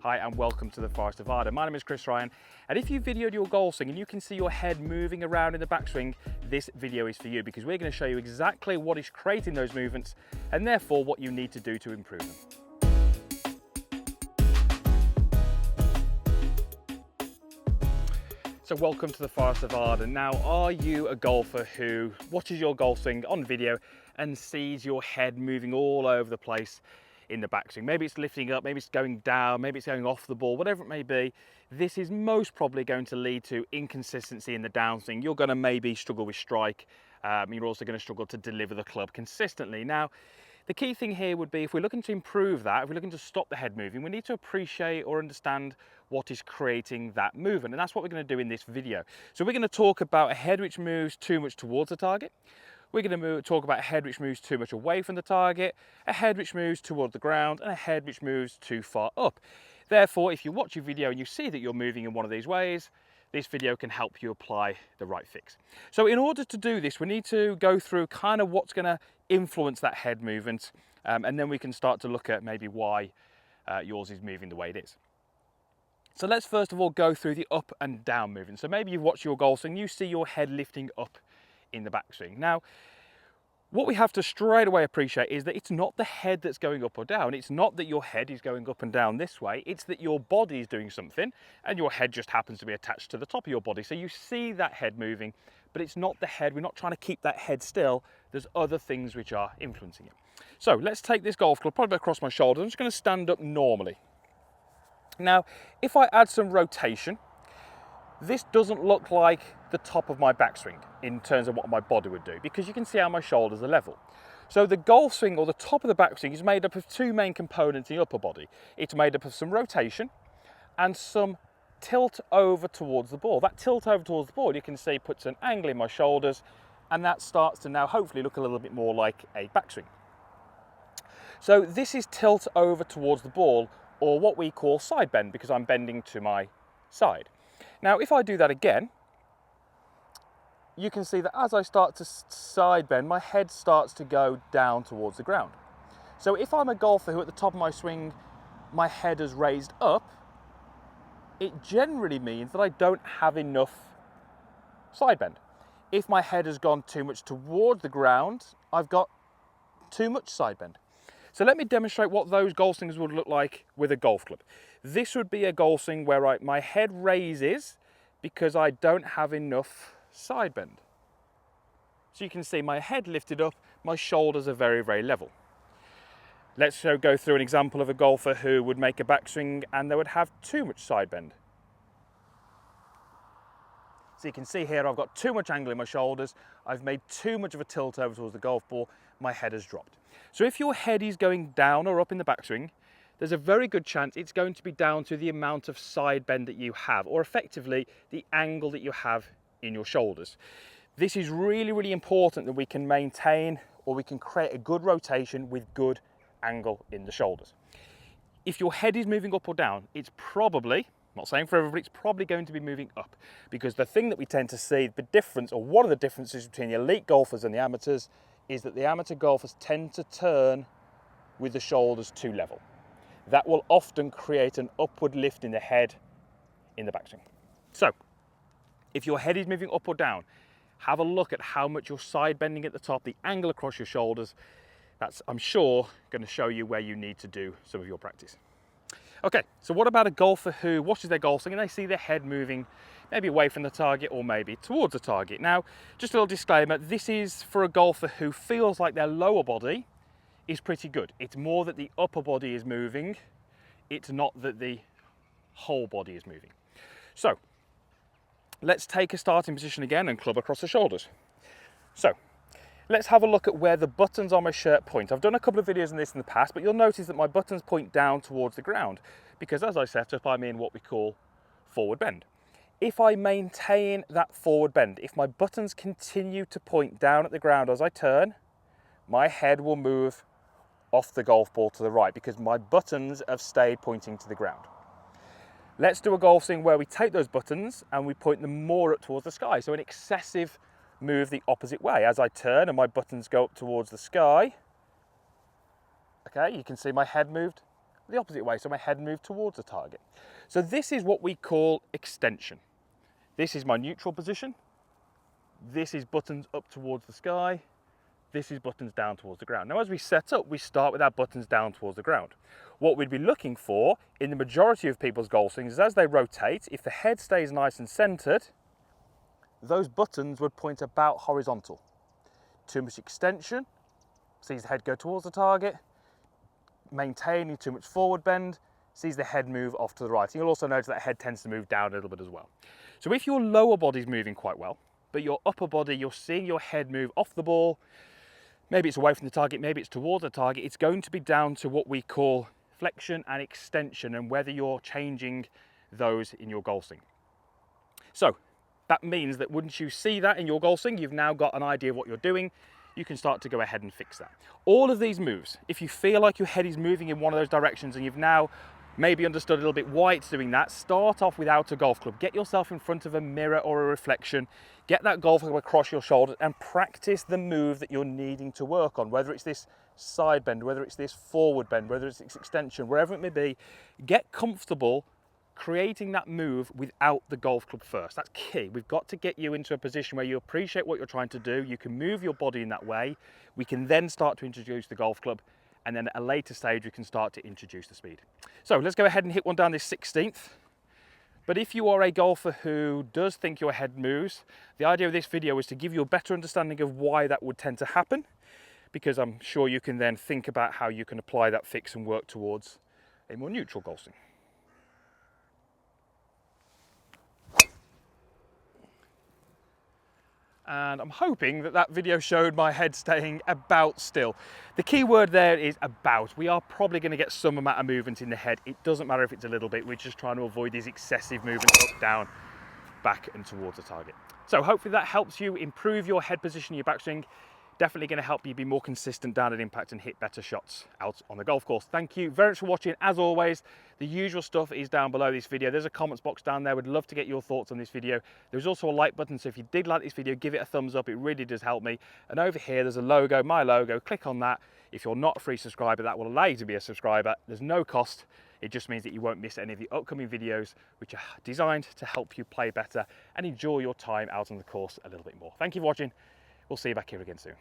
Hi and welcome to the Forest of Arden. My name is Chris Ryan, and if you videoed your golf swing and you can see your head moving around in the backswing, this video is for you because we're going to show you exactly what is creating those movements and therefore what you need to do to improve them. So welcome to the Forest of Arden. Now, are you a golfer who watches your golf swing on video and sees your head moving all over the place in the backswing? Maybe it's lifting up, maybe it's going down, maybe it's going off the ball, whatever it may be. This is most probably going to lead to inconsistency in the downswing. You're going to maybe struggle with strike. You're also going to struggle to deliver the club consistently. Now, the key thing here would be if we're looking to improve that, if we're looking to stop the head moving, we need to appreciate or understand what is creating that movement. And that's what we're going to do in this video. So we're going to talk about a head which moves too much towards the target. We're going to talk about a head which moves too much away from the target, a head which moves toward the ground, and a head which moves too far up. Therefore, if you watch your video and you see that you're moving in one of these ways, this video can help you apply the right fix. So in order to do this, we need to go through kind of what's going to influence that head movement, and then we can start to look at maybe why yours is moving the way it is. So let's first of all go through the up and down movement. So maybe you've watched your golf swing, you see your head lifting up in the backswing. Now, what we have to straight away appreciate is that it's not the head that's going up or down. It's not that your head is going up and down this way. It's that your body is doing something and your head just happens to be attached to the top of your body. So you see that head moving, but it's not the head. We're not trying to keep that head still. There's other things which are influencing it. So let's take this golf club probably across my shoulder. I'm just going to stand up normally. Now, if I add some rotation, this doesn't look like the top of my backswing in terms of what my body would do, because you can see how my shoulders are level. So the golf swing, or the top of the backswing, is made up of two main components in the upper body. It's made up of some rotation and some tilt over towards the ball. That tilt over towards the ball, you can see, puts an angle in my shoulders, and that starts to now hopefully look a little bit more like a backswing. So this is tilt over towards the ball, or what we call side bend, because I'm bending to my side. Now, if I do that again, you can see that as I start to side bend, my head starts to go down towards the ground. So if I'm a golfer who at the top of my swing, my head is raised up, it generally means that I don't have enough side bend. If my head has gone too much toward the ground, I've got too much side bend. So let me demonstrate what those golf swings would look like with a golf club. This would be a golf swing where my head raises because I don't have enough side bend. So you can see my head lifted up, my shoulders are very, very level. Let's go through an example of a golfer who would make a backswing and they would have too much side bend. So you can see here I've got too much angle in my shoulders, I've made too much of a tilt over towards the golf ball, my head has dropped. So if your head is going down or up in the backswing, there's a very good chance it's going to be down to the amount of side bend that you have, or effectively the angle that you have in your shoulders. This is really, really important that we can maintain, or we can create a good rotation with good angle in the shoulders. If your head is moving up or down, it's probably, I'm not saying for everybody, it's probably going to be moving up, because the thing that we tend to see, the difference, or one of the differences between the elite golfers and the amateurs, is that the amateur golfers tend to turn with the shoulders too level. That will often create an upward lift in the head in the backswing. So, if your head is moving up or down, have a look at how much you're side bending at the top, the angle across your shoulders. That's, I'm sure, going to show you where you need to do some of your practice. Okay, so what about a golfer who watches their golf swing and they see their head moving maybe away from the target or maybe towards the target? Now, just a little disclaimer, this is for a golfer who feels like their lower body is pretty good. It's more that the upper body is moving, it's not that the whole body is moving. So, let's take a starting position again and club across the shoulders. So, let's have a look at where the buttons on my shirt point. I've done a couple of videos on this in the past, but you'll notice that my buttons point down towards the ground because as I set up, I'm in what we call forward bend. If I maintain that forward bend, if my buttons continue to point down at the ground as I turn, my head will move off the golf ball to the right because my buttons have stayed pointing to the ground. Let's do a golf swing where we take those buttons and we point them more up towards the sky. So an excessive move the opposite way. As I turn and my buttons go up towards the sky, okay, you can see my head moved the opposite way, so my head moved towards the target. So this is what we call extension. This is my neutral position. This is buttons up towards the sky. This is buttons down towards the ground. Now, as we set up, we start with our buttons down towards the ground. What we'd be looking for in the majority of people's golf swings is as they rotate, if the head stays nice and centered, those buttons would point about horizontal. Too much extension, sees the head go towards the target. Maintaining too much forward bend, sees the head move off to the right. And you'll also notice that head tends to move down a little bit as well. So if your lower body's moving quite well, but your upper body, you're seeing your head move off the ball, maybe it's away from the target, maybe it's towards the target, it's going to be down to what we call flexion and extension and whether you're changing those in your golf swing. So that means that once you see that in your golf swing, you've now got an idea of what you're doing. You can start to go ahead and fix that. All of these moves, if you feel like your head is moving in one of those directions and you've now maybe understood a little bit why it's doing that, start off without a golf club. Get yourself in front of a mirror or a reflection, get that golf club across your shoulder and practice the move that you're needing to work on, whether it's this side bend, whether it's this forward bend, whether it's this extension, wherever it may be. Get comfortable creating that move without the golf club first. That's key. We've got to get you into a position where you appreciate what you're trying to do. You can move your body in that way. We can then start to introduce the golf club, and then at a later stage we can start to introduce the speed. So let's go ahead and hit one down this 16th. But if you are a golfer who does think your head moves, the idea of this video is to give you a better understanding of why that would tend to happen, because I'm sure you can then think about how you can apply that fix and work towards a more neutral golf swing. And I'm hoping that that video showed my head staying about still. The key word there is about. We are probably going to get some amount of movement in the head. It doesn't matter if it's a little bit. We're just trying to avoid these excessive movements up, down, back and towards the target. So hopefully that helps you improve your head position in your backswing. Definitely going to help you be more consistent down at impact and hit better shots out on the golf course. Thank you very much for watching. As always, the usual stuff is down below this video. There's a comments box down there. Would love to get your thoughts on this video. There's also a like button, so if you did like this video, give it a thumbs up. It really does help me. And over here, there's a logo, my logo. Click on that. If you're not a free subscriber, that will allow you to be a subscriber. There's no cost. It just means that you won't miss any of the upcoming videos, which are designed to help you play better and enjoy your time out on the course a little bit more. Thank you for watching. We'll see you back here again soon.